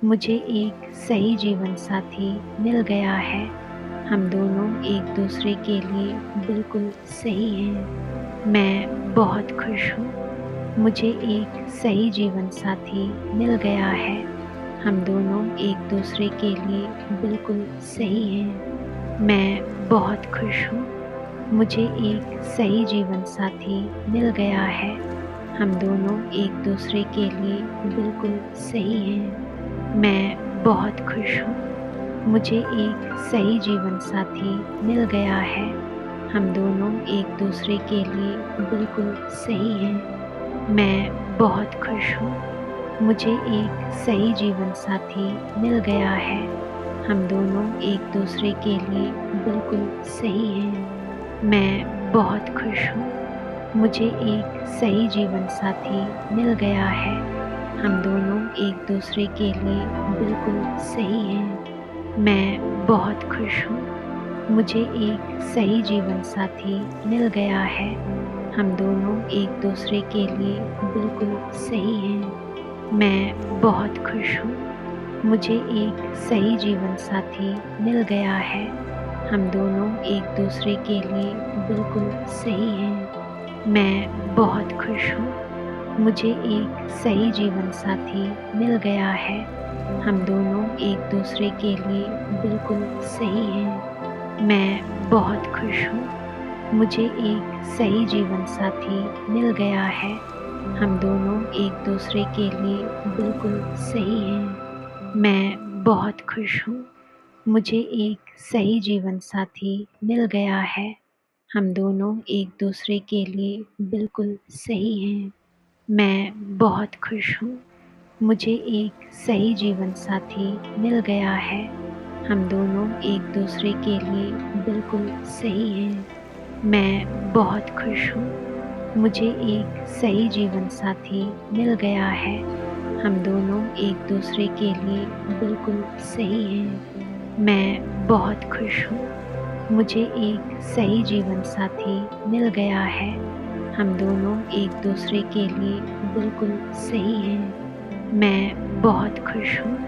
मुझे एक सही जीवन साथी मिल गया है। हम दोनों एक दूसरे के लिए बिल्कुल सही हैं। मैं बहुत खुश हूँ। मुझे एक सही जीवन साथी मिल गया है। हम दोनों एक दूसरे के लिए बिल्कुल सही हैं। मैं बहुत खुश हूँ। मुझे एक सही जीवन साथी मिल गया है। हम दोनों एक दूसरे के लिए बिल्कुल सही हैं। मैं बहुत खुश हूँ। मुझे एक सही जीवन साथी मिल गया है। हम दोनों एक दूसरे के लिए बिल्कुल सही हैं। मैं बहुत खुश हूँ। मुझे एक सही जीवन साथी मिल गया है। हम दोनों एक दूसरे के लिए बिल्कुल सही हैं। मैं बहुत खुश हूँ। मुझे एक सही जीवन साथी मिल गया है। हम दोनों एक दूसरे के लिए बिल्कुल सही हैं। मैं बहुत खुश हूँ। मुझे एक सही जीवन साथी मिल गया है। हम दोनों एक दूसरे के लिए बिल्कुल सही हैं। मैं बहुत खुश हूँ। मुझे एक सही जीवन साथी मिल गया है। हम दोनों एक दूसरे के लिए बिल्कुल सही हैं। मैं बहुत खुश हूँ। मुझे एक सही जीवन साथी मिल गया है। हम दोनों एक दूसरे के लिए बिल्कुल सही हैं। मैं बहुत खुश हूँ। मुझे एक सही जीवन साथी मिल गया है। हम दोनों एक दूसरे के लिए बिल्कुल सही हैं। मैं बहुत खुश हूँ। मुझे एक सही जीवन साथी मिल गया है। हम दोनों एक दूसरे के लिए बिल्कुल सही हैं। मैं बहुत खुश हूँ। मुझे एक सही जीवन साथी मिल गया है। हम दोनों एक दूसरे के लिए बिल्कुल सही हैं। मैं बहुत खुश हूँ। मुझे एक सही जीवन साथी मिल गया है। हम दोनों एक दूसरे के लिए बिल्कुल सही हैं। मैं बहुत खुश हूँ। मुझे एक सही जीवन साथी मिल गया है। हम दोनों एक दूसरे के लिए बिल्कुल सही हैं। मैं बहुत खुश हूँ।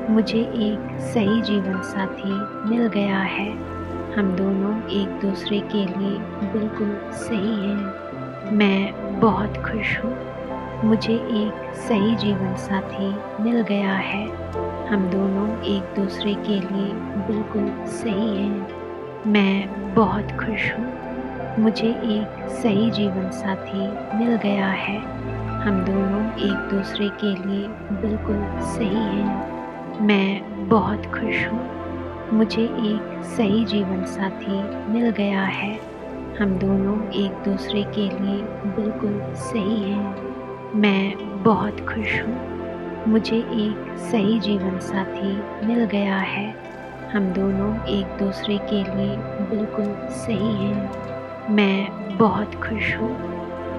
मुझे एक सही जीवन साथी मिल गया है। हम दोनों एक दूसरे के लिए बिल्कुल सही हैं। मैं बहुत खुश हूँ। मुझे एक सही जीवन साथी मिल गया है। हम दोनों एक दूसरे के लिए बिल्कुल सही हैं। मैं बहुत खुश हूँ। मुझे एक सही जीवन साथी मिल गया है। हम दोनों एक दूसरे के लिए बिल्कुल सही हैं। मैं बहुत खुश हूँ। मुझे एक सही जीवन साथी मिल गया है। हम दोनों एक दूसरे के लिए बिल्कुल सही हैं। मैं बहुत खुश हूँ। मुझे एक सही जीवन साथी मिल गया है। हम दोनों एक दूसरे के लिए बिल्कुल सही हैं। मैं बहुत खुश हूँ।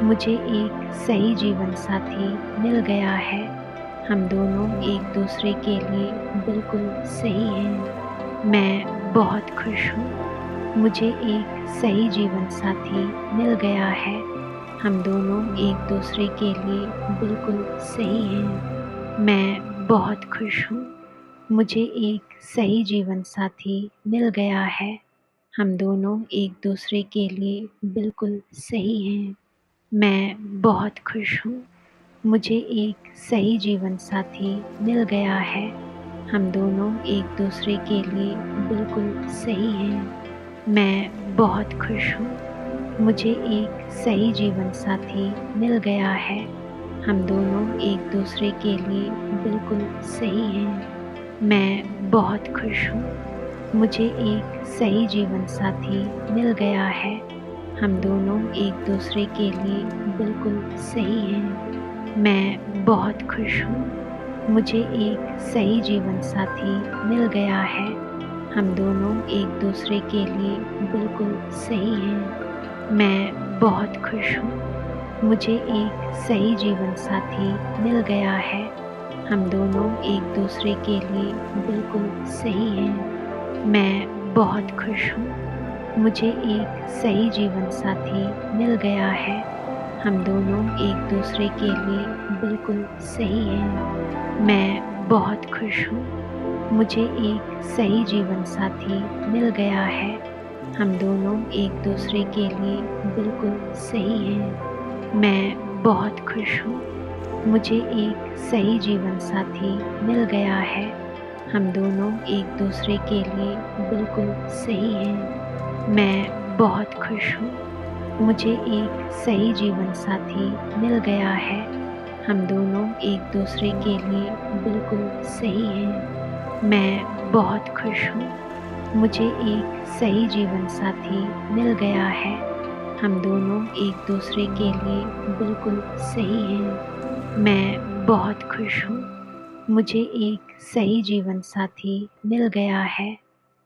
मुझे एक सही जीवन साथी मिल गया है। हम दोनों एक दूसरे के लिए बिल्कुल सही हैं। मैं बहुत खुश हूँ। मुझे एक सही जीवन साथी मिल गया है। हम दोनों एक दूसरे के लिए बिल्कुल सही हैं। मैं बहुत खुश हूँ। मुझे एक सही जीवन साथी मिल गया है। हम दोनों एक दूसरे के लिए बिल्कुल सही हैं। मैं बहुत खुश हूँ। मुझे एक सही जीवन साथी मिल गया है। हम दोनों एक दूसरे के लिए बिल्कुल सही हैं। मैं बहुत खुश हूँ। मुझे एक सही जीवन साथी मिल गया है। हम दोनों एक दूसरे के लिए बिल्कुल सही हैं। मैं बहुत खुश हूँ। मुझे एक सही जीवन साथी मिल गया है। हम दोनों एक दूसरे के लिए बिल्कुल सही हैं। मैं बहुत खुश हूँ। मुझे एक सही जीवन साथी मिल गया है। हम दोनों एक दूसरे के लिए बिल्कुल सही हैं। मैं बहुत खुश हूँ। मुझे एक सही जीवन साथी मिल गया है। हम दोनों एक दूसरे के लिए बिल्कुल सही हैं। मैं बहुत खुश हूँ। मुझे एक सही जीवन साथी मिल गया है। हम दोनों एक दूसरे के लिए बिल्कुल सही हैं। मैं बहुत खुश हूँ। मुझे एक सही जीवन साथी मिल गया है। हम दोनों एक-दूसरे के लिए बिल्कुल सही हैं। मैं बहुत खुश हूँ। मुझे एक सही जीवन साथी मिल गया है। हम दोनों एक-दूसरे के लिए बिल्कुल सही हैं। मैं बहुत खुश हूँ। मुझे एक सही जीवन साथी मिल गया है। हम दोनों एक-दूसरे के लिए बिल्कुल सही हैं। मैं बहुत खुश हूँ। मुझे एक सही जीवन साथी मिल गया है। हम दोनों एक-दूसरे के लिए बिल्कुल सही हैं। मैं बहुत खुश हूँ। मुझे एक सही जीवन साथी मिल गया है।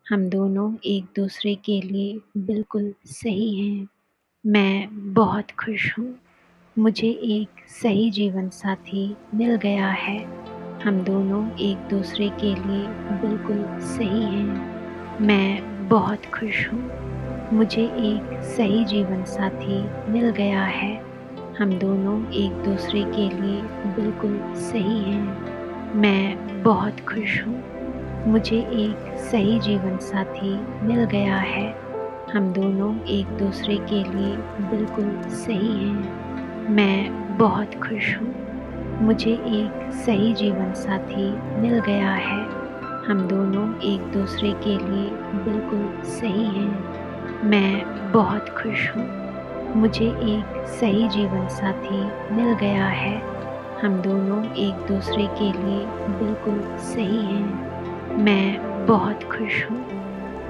हम दोनों एक-दूसरे के लिए बिल्कुल सही हैं। मैं बहुत खुश हूँ। मुझे एक सही जीवन साथी मिल गया है। हम दोनों एक-दूसरे के लिए बिल्कुल सही हैं। मैं बहुत खुश हूँ। मुझे एक सही जीवन साथी मिल गया है। हम दोनों एक-दूसरे के लिए बिल्कुल सही हैं। मैं बहुत खुश हूँ। मुझे एक सही जीवन साथी मिल गया है। हम दोनों एक-दूसरे के लिए बिल्कुल सही हैं। मैं बहुत खुश हूँ। मुझे एक सही जीवन साथी मिल गया है। हम दोनों एक-दूसरे के लिए बिल्कुल सही हैं। मैं बहुत खुश हूँ। मुझे एक सही जीवन साथी मिल गया है। हम दोनों एक-दूसरे के लिए बिल्कुल सही हैं। मैं बहुत खुश हूँ।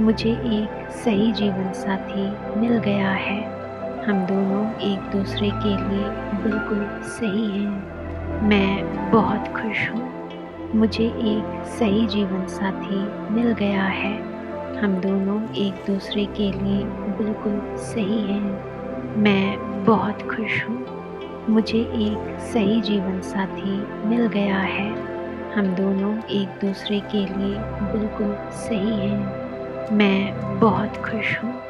मुझे एक सही जीवन साथी मिल गया है। हम दोनों एक-दूसरे के लिए बिल्कुल सही हैं। मैं बहुत खुश हूँ। मुझे एक सही जीवन साथी मिल गया है। हम दोनों एक-दूसरे के लिए बिल्कुल सही हैं। मैं बहुत खुश हूँ। मुझे एक सही जीवन साथी मिल गया है। हम दोनों एक-दूसरे के लिए बिल्कुल सही हैं। मैं बहुत खुश हूँ।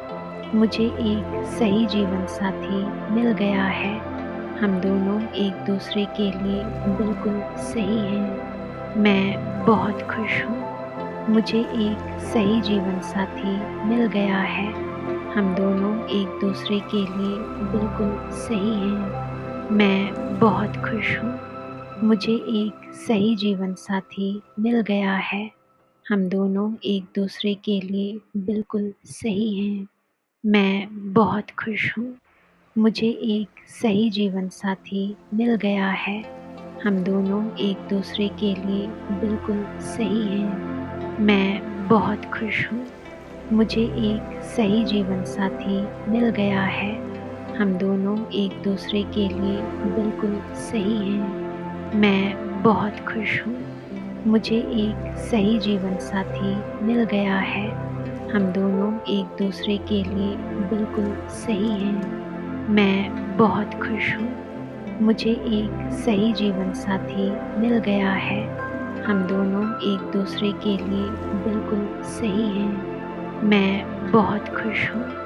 मुझे एक सही जीवन साथी मिल गया है। हम दोनों एक-दूसरे के लिए बिल्कुल सही हैं। मैं बहुत खुश हूँ। मुझे एक सही जीवन साथी मिल गया है। हम दोनों एक-दूसरे के लिए बिल्कुल सही हैं। मैं बहुत खुश हूँ। मुझे एक सही जीवन साथी मिल गया है। हम दोनों एक-दूसरे के लिए बिल्कुल सही हैं। मैं बहुत खुश हूँ। मुझे एक सही जीवन साथी मिल गया है। हम दोनों एक-दूसरे के लिए बिल्कुल सही हैं। मैं बहुत खुश हूँ। मुझे एक सही जीवन साथी मिल गया है। हम दोनों एक-दूसरे के लिए बिल्कुल सही हैं। मैं बहुत खुश हूँ। मुझे एक सही जीवन साथी मिल गया है। हम दोनों एक-दूसरे के लिए बिल्कुल सही हैं। मैं बहुत खुश हूँ। मुझे एक सही जीवन साथी मिल गया है। हम दोनों एक-दूसरे के लिए बिल्कुल सही हैं। मैं बहुत खुश हूँ।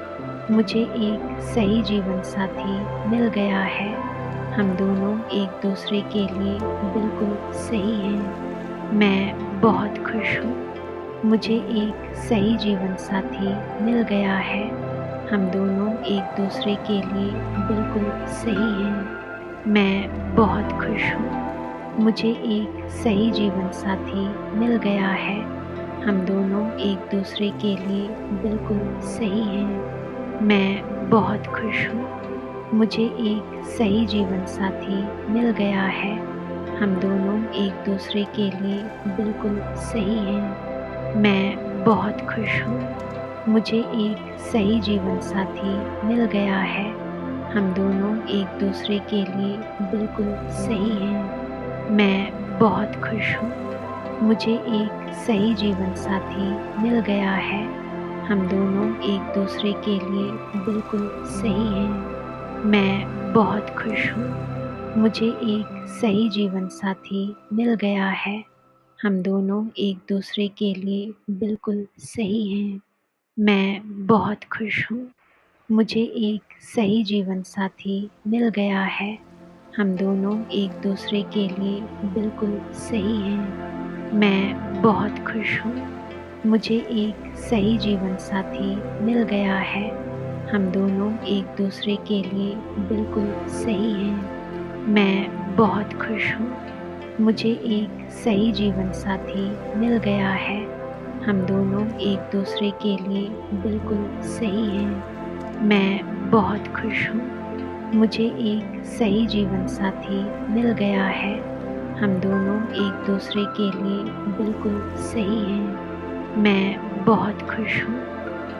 मुझे एक सही जीवन साथी मिल गया है। हम दोनों एक-दूसरे के लिए बिल्कुल सही हैं। मैं बहुत खुश हूँ। मुझे एक सही जीवन साथी मिल गया है। हम दोनों एक-दूसरे के लिए बिल्कुल सही हैं। मैं बहुत खुश हूँ। मुझे एक सही जीवन साथी मिल गया है। हम दोनों एक-दूसरे के लिए बिल्कुल सही हैं। मैं बहुत खुश हूँ। मुझे एक सही जीवन साथी मिल गया है। हम दोनों एक-दूसरे के लिए बिल्कुल सही हैं। मैं बहुत खुश हूँ। मुझे एक सही जीवन साथी मिल गया है। हम दोनों एक-दूसरे के लिए बिल्कुल सही हैं। मैं बहुत खुश हूँ। मुझे एक सही जीवन साथी मिल गया है। हम दोनों एक-दूसरे के लिए बिल्कुल सही हैं। मैं बहुत खुश हूँ। मुझे एक सही जीवन साथी मिल गया है। हम दोनों एक-दूसरे के लिए बिल्कुल सही हैं। मैं बहुत खुश हूँ। मुझे एक सही जीवन साथी मिल गया है। हम दोनों एक-दूसरे के लिए बिल्कुल सही हैं। मैं बहुत खुश हूँ। मुझे एक सही जीवन साथी मिल गया है। हम दोनों एक दूसरे के लिए बिल्कुल सही हैं। मैं बहुत खुश हूँ। मुझे एक सही जीवन साथी मिल गया है। हम दोनों एक दूसरे के लिए बिल्कुल सही हैं। मैं बहुत खुश हूँ। मुझे एक सही जीवन साथी मिल गया है। हम दोनों एक दूसरे के लिए बिल्कुल सही हैं। मैं बहुत खुश हूँ।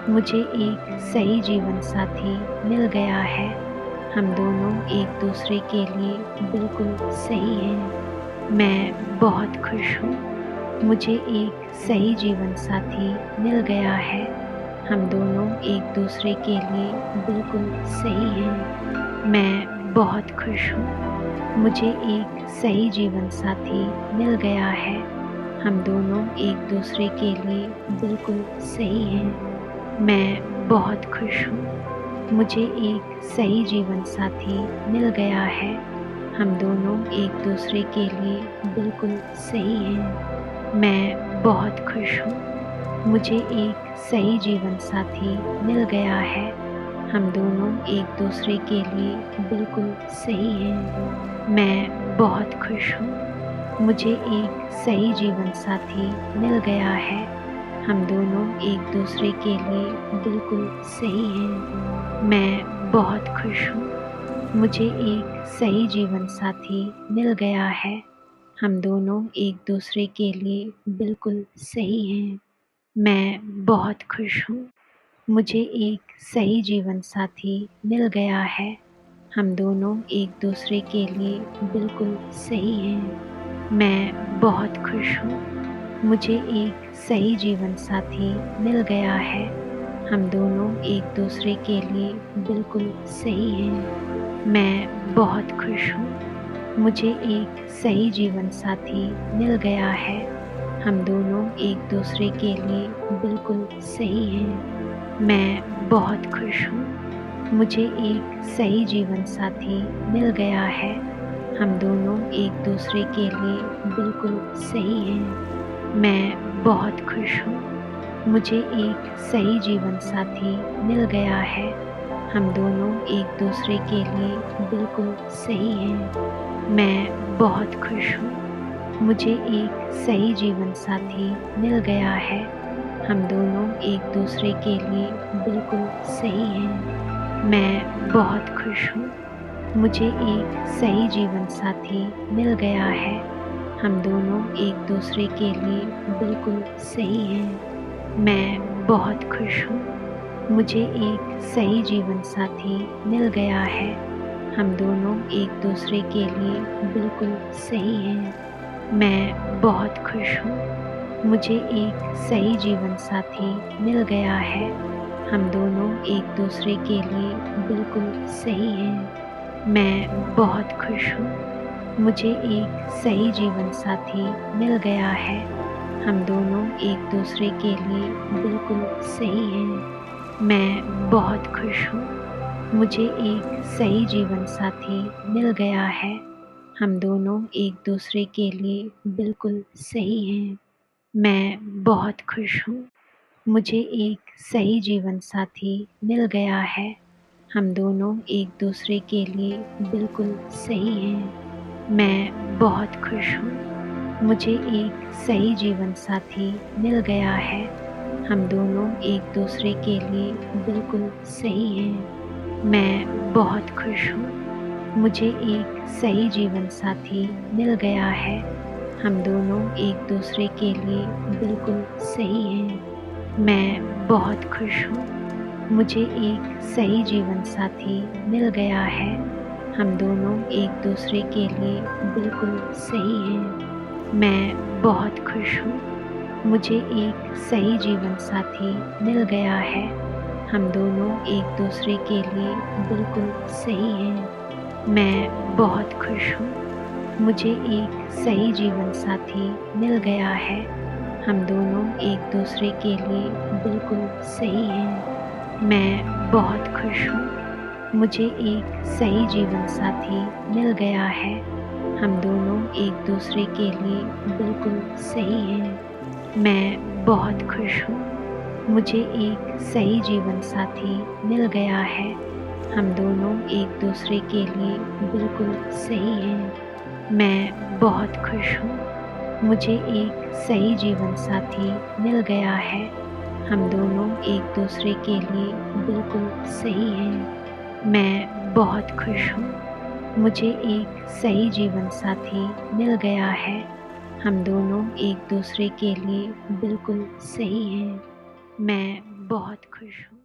मुझे एक सही जीवन साथी मिल गया है। हम दोनों एक दूसरे के लिए बिल्कुल सही हैं। मैं बहुत खुश हूँ। मुझे एक सही जीवन साथी मिल गया है। हम दोनों एक दूसरे के लिए बिल्कुल सही हैं। मैं बहुत खुश हूँ। मुझे एक सही जीवन साथी मिल गया है। हम दोनों एक दूसरे के लिए बिल्कुल सही हैं। मैं बहुत खुश हूँ। मुझे एक सही जीवन साथी मिल गया है। हम दोनों एक दूसरे के लिए बिल्कुल सही हैं। मैं बहुत खुश हूँ। मुझे एक सही जीवन साथी मिल गया है। हम दोनों एक दूसरे के लिए बिल्कुल सही हैं। मैं बहुत खुश हूँ। मुझे एक सही जीवन साथी मिल गया है। हम दोनों एक दूसरे के लिए बिल्कुल सही हैं। मैं बहुत खुश हूँ। मुझे एक सही जीवन साथी मिल गया है। हम दोनों एक दूसरे के लिए बिल्कुल सही हैं। मैं बहुत खुश हूँ। मुझे एक सही जीवन साथी मिल गया है। हम दोनों एक दूसरे के लिए बिल्कुल सही हैं। मैं बहुत खुश हूँ। मुझे एक सही जीवन साथी मिल गया है। हम दोनों एक दूसरे के लिए बिल्कुल सही हैं। मैं बहुत खुश हूँ। मुझे एक सही जीवन साथी मिल गया है। हम दोनों एक दूसरे के लिए बिल्कुल सही हैं। मैं बहुत खुश हूँ। मुझे एक सही जीवन साथी मिल गया है। हम दोनों एक दूसरे के लिए बिल्कुल सही हैं। मैं बहुत खुश हूँ। मुझे एक सही जीवन साथी मिल गया है। हम दोनों एक दूसरे के लिए बिल्कुल सही हैं। मैं बहुत खुश हूँ। मुझे एक सही जीवन साथी मिल गया है। हम दोनों एक दूसरे के लिए बिल्कुल सही हैं। मैं बहुत खुश हूँ। मुझे एक सही जीवन साथी मिल गया है। हम दोनों एक दूसरे के लिए बिल्कुल सही हैं। मैं बहुत खुश हूँ। मुझे एक सही जीवन साथी मिल गया है। हम दोनों एक दूसरे के लिए बिल्कुल सही हैं। मैं बहुत खुश हूँ। मुझे एक सही जीवन साथी मिल गया है। हम दोनों एक दूसरे के लिए बिल्कुल सही हैं। मैं बहुत खुश हूँ। मुझे एक सही जीवन साथी मिल गया है। हम दोनों एक दूसरे के लिए बिल्कुल सही हैं। मैं बहुत खुश हूँ। मुझे एक सही जीवन साथी मिल गया है। हम दोनों एक दूसरे के लिए बिल्कुल सही हैं। मैं बहुत खुश हूँ। मुझे एक सही जीवन साथी मिल गया है। हम दोनों एक दूसरे के लिए बिल्कुल सही हैं। मैं बहुत खुश हूँ। मुझे एक सही जीवन साथी मिल गया है। हम दोनों एक दूसरे के लिए बिल्कुल सही हैं। मैं बहुत खुश हूँ। मुझे एक सही जीवन साथी मिल गया है। हम दोनों एक दूसरे के लिए बिल्कुल सही हैं। मैं बहुत खुश हूँ। मुझे एक सही जीवन साथी मिल गया है। हम दोनों एक दूसरे के लिए बिल्कुल सही हैं। मैं बहुत खुश हूँ। मुझे एक सही जीवन साथी मिल गया है। हम दोनों एक दूसरे के लिए बिल्कुल सही हैं। मैं बहुत खुश हूँ। मुझे एक सही जीवन साथी मिल गया है। हम दोनों एक दूसरे के लिए बिल्कुल सही हैं। मैं बहुत खुश हूँ। मुझे एक सही जीवन साथी मिल गया है। हम दोनों एक दूसरे के लिए बिल्कुल सही हैं। मैं बहुत खुश हूँ। मुझे एक सही जीवन साथी मिल गया है। हम दोनों एक दूसरे के लिए बिल्कुल सही हैं। मैं बहुत खुश हूँ। मुझे एक सही जीवन साथी मिल गया है। हम दोनों एक दूसरे के लिए बिल्कुल सही हैं। मैं बहुत खुश हूँ। मुझे एक सही जीवन साथी मिल गया है। हम दोनों एक दूसरे के लिए बिल्कुल सही हैं। मैं बहुत खुश हूँ।